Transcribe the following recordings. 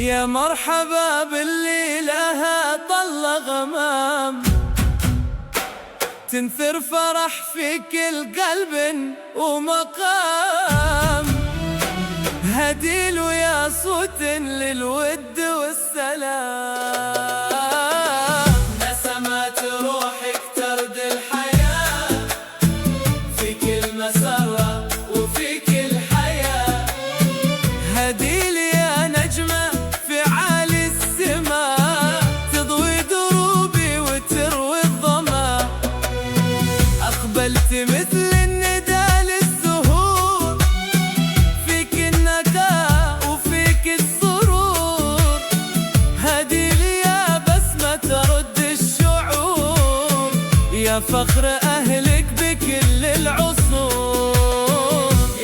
يا مرحبا باللي لها طل غمام، تنثر فرح في كل قلب ومقام. هديله يا صوت للود والسلام، نسمات روحك ترد الحياة في كل مسرة وفي كل حياة. هديلي يا نجمة في عالي السماء، تضوي دروبي وتروي الظما. أقبلت مثل الندى للزهور، فيك النكاء وفيك السرور. هديلي يا بسمة ترد الشعور، يا فخر أهلك بكل العصور.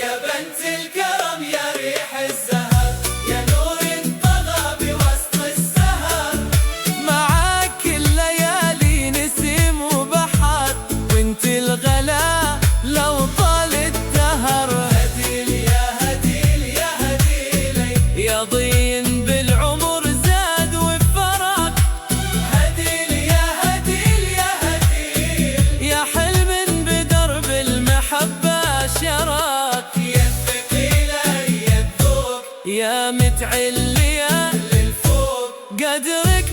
يا بنت الكرم يا ريح الزهر، يا نور طغى بوسط السهر. معاك الليالي نسيم وبحر، وانت الغلا لو طال الدهر. هديلي يا هديلي يا هديلي، يا ضين بالعمر زاد وفرق. هديلي يا هديلي يا هديلي، يا حلم بدرب المحبة شرق. يا الثقيلة يا الذوق، يا متعلية للفوق، قدرك